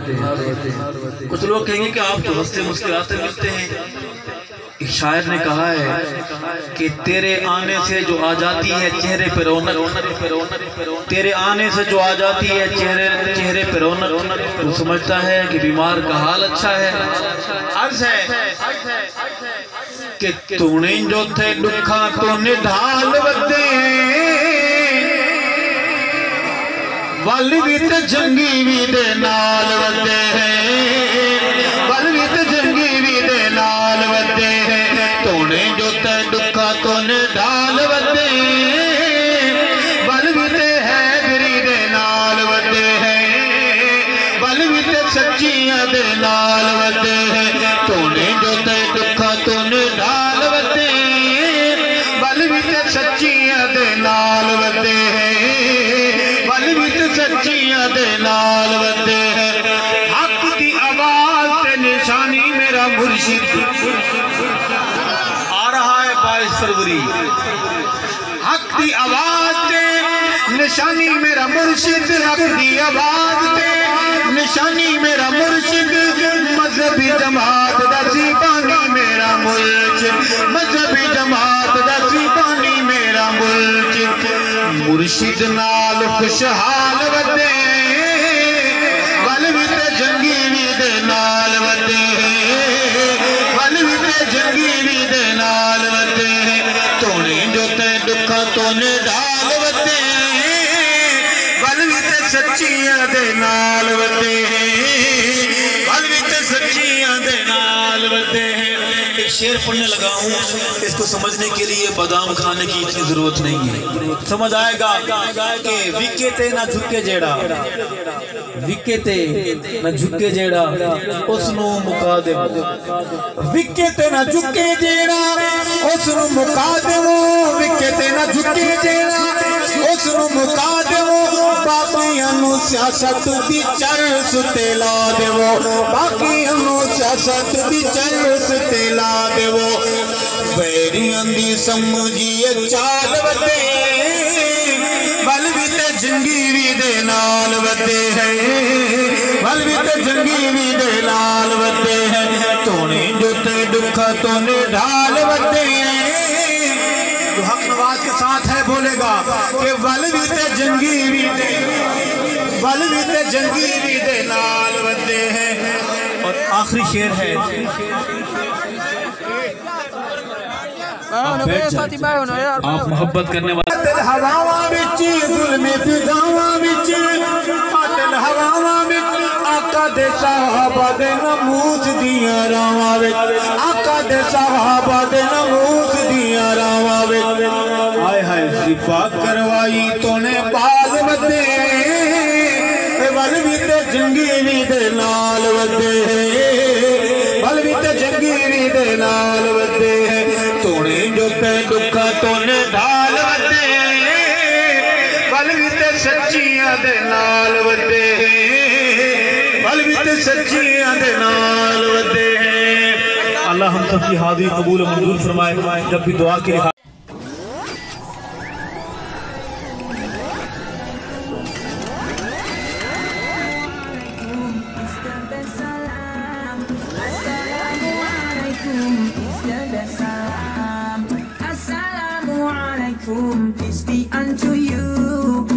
کچھ لوگ کہیں گے کہ آپ تو ہنستے مسکراتے ملتے ہیں۔ ایک شاعر نے کہا ہے کہ تیرے آنے سے جو آ جاتی ہے چہرے پہ رونق، تیرے آنے سے جو آ جاتی ہے چہرے پہ رونق، تو سمجھتا ہے کہ بیمار کا حال اچھا ہے۔ عرض ہے کہ تو نے جو تھے دکھا تو نے ڈھال ودے والوی تے جنگی وی دے نال ودے والوی تے جنگی وی دے نال ودے تو نے جو تے دکھا تو نے ڈھال ودے والوی تے حیدری دے نال ودے والوی تے سچیاں دے نال ودے تو نے جو تے دکھا تو نے ڈھال ودے والوی تے سچیاں دے نال ودے والوی تے سچیاں دے نال ودے حق دی آواز تے نشانی میرا مرشد آ رہا ہے 22 فروری۔ حق دی آواز تے نشانی میرا مرشد، حق دی آواز تے نشانی میرا مرشد، مذہبی جماعت دا سپاہی میرا مرشد، مذہبی جماعت دا سپاہی میرا مرشد، مرشد نال خوشحال ودے والوی تے جنگی وی دے نال ودے والوی تے جنگی وی دے نال ودے تو نے جو تے دکھا تو نے ڈھال ودے والوی تے سچیاں دے نال ودے والوی تے سچیاں دے نال ودے۔ ایک شعر پڑھنے لگا ہوں، اس کو سمجھنے کے لیے بادام کھانے کی اتنی ضرورت نہیں ہے، سمجھ آئے گا کہ وکے تے نہ جھکے جیڑا، وکے تے نہ جھکے جیڑا اس نو مکا دے، وکے تے نہ جھکے جیڑا اس نو مکا دے، وکے تے نہ جھکے جیڑا اس نو مکا دے، باقیاں نو سیاست دی چرس تے لا دے، باقیاں نو سیاست دی چرس تے لا دے، ویریاں دی سمجھیے چال ودے والوی تے جنگی وی دے نال ودے والوی تے جنگی وی دے نال ودے تو نے جو تے دکھا تو نے ڈھال ودے۔ جو حق نواز کے ساتھ ہے بولے گا کہ والوی تے جنگی وی دے والوی تے جنگی وی دے نال ودے۔ اور آخری شعر ہے، آپ محبت کرنے والے قاتل ہواواں وچ ظلم فضاواں وچ قاتل ہواواں وچ آقا دے صحابہ دے ناموس دیاں راواں وچ آقا دے صحابہ دے ناموس دیاں راواں وچ ہائے ہائے سپا کروائی تو نے پال ودے والوی تے جنگی وی دے نال ودے والوی تے جنگی وی دے نال ودے تو نے جو تے دکھا تو نے ڈھال ودے والوی تے سچیاں دے نال ودے والوی تے سچیاں دے نال ودے۔ اللہ ہم سب کی حاضری قبول و منظور فرمائے۔ جب بھی دعا کے لیے Peace be unto you.